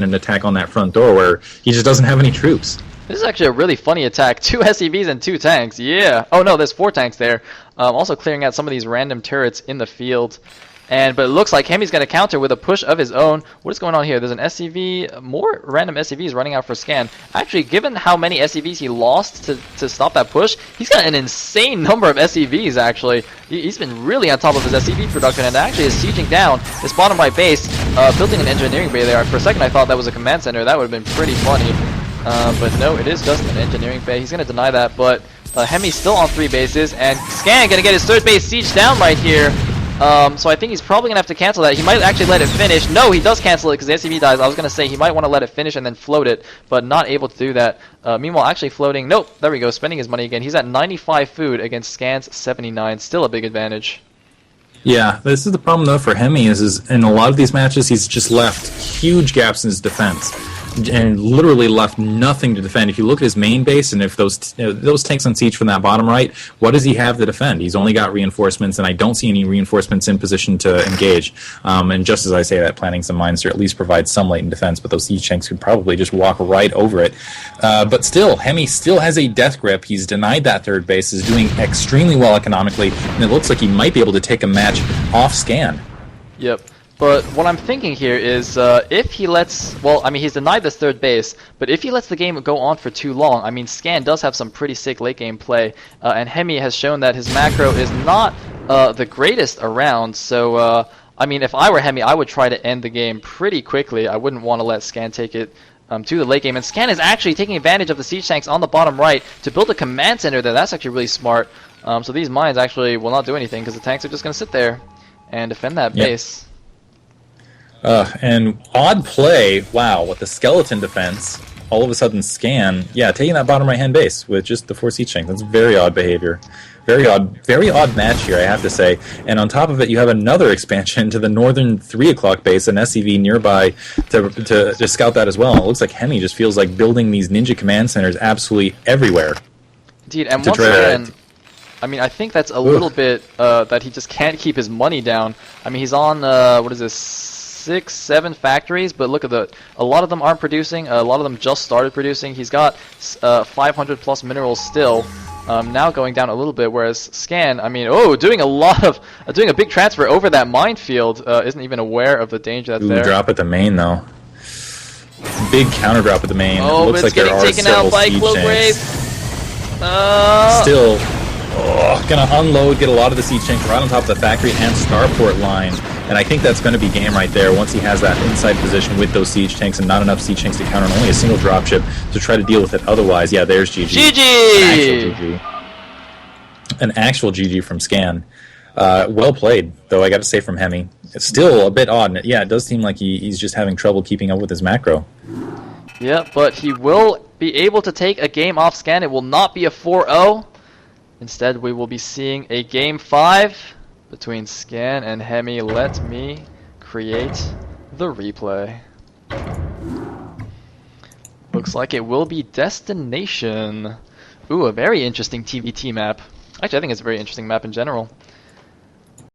an attack on that front door where he just doesn't have any troops. This is actually a really funny attack. 2 SCVs and 2 tanks. Yeah. Oh no, there's 4 tanks there. Also clearing out some of these random turrets in the field. But it looks like Heme's going to counter with a push of his own. What is going on here? There's an SCV, more random SCVs running out for scan. Actually, given how many SCVs he lost to stop that push, he's got an insane number of SCVs, actually. He's been really on top of his SCV production, and actually is sieging down this bottom right base, building an engineering bay there. For a second, I thought that was a command center. That would have been pretty funny. But no, it is just an engineering bay. He's going to deny that, but Heme's still on 3 bases, and Scan going to get his 3rd base siege down right here. So I think he's probably going to have to cancel that. He might actually let it finish. No, he does cancel it because the SCV dies. I was going to say he might want to let it finish and then float it, but not able to do that. Meanwhile, actually floating. Nope, there we go, spending his money again. He's at 95 food against Scan's 79. Still a big advantage. Yeah, this is the problem though for Heme is in a lot of these matches he's just left huge gaps in his defense and literally left nothing to defend. If you look at his main base and if those tanks on siege from that bottom right, what does he have to defend? He's only got reinforcements, and I don't see any reinforcements in position to engage. And just as I say that, planting some mines to at least provide some latent defense, but those siege tanks could probably just walk right over it. But still, Heme still has a death grip. He's denied that 3rd base, is doing extremely well economically, and it looks like he might be able to take a match off Scan. Yep. But what I'm thinking here is if he lets, well, I mean, he's denied this 3rd base, but if he lets the game go on for too long, I mean, Scan does have some pretty sick late game play, and Heme has shown that his macro is not the greatest around, so, I mean, if I were Heme, I would try to end the game pretty quickly. I wouldn't want to let Scan take it to the late game, and Scan is actually taking advantage of the siege tanks on the bottom right to build a command center there. That's actually really smart. So these mines actually will not do anything because the tanks are just going to sit there and defend that base. And odd play, wow, with the skeleton defense, all of a sudden Scan, taking that bottom right-hand base with just the 4 siege tanks. That's very odd behavior. Very odd match here, I have to say. And on top of it, you have another expansion to the northern 3 o'clock base, an SCV nearby to scout that as well. And it looks like Heme just feels like building these ninja command centers absolutely everywhere. Indeed, and once again, I mean, I think that's a little bit that he just can't keep his money down. I mean, he's on, what is this, 6, 7 factories, but look at a lot of them aren't producing. A lot of them just started producing. He's got 500 plus minerals still. Now going down a little bit, whereas Scan, I mean, doing a big transfer over that minefield, isn't even aware of the danger that's there. Drop at the main though. Big counter drop at the main. Oh, looks but it's like getting taken out by Cloakgrave. Still, gonna unload, get a lot of the siege tanks right on top of the factory and starport line. And I think that's going to be game right there once he has that inside position with those siege tanks and not enough siege tanks to counter and only a single dropship to try to deal with it. Otherwise, there's GG. GG! An actual GG from Scan. Well played, though, I got to say, from Heme. It's still a bit odd. It does seem like he's just having trouble keeping up with his macro. Yeah, but he will be able to take a game off Scan. It will not be a 4-0. Instead, we will be seeing a Game 5 between Scan and Heme. Let me create the replay. Looks like it will be Destination. Ooh, a very interesting TVT map. Actually, I think it's a very interesting map in general.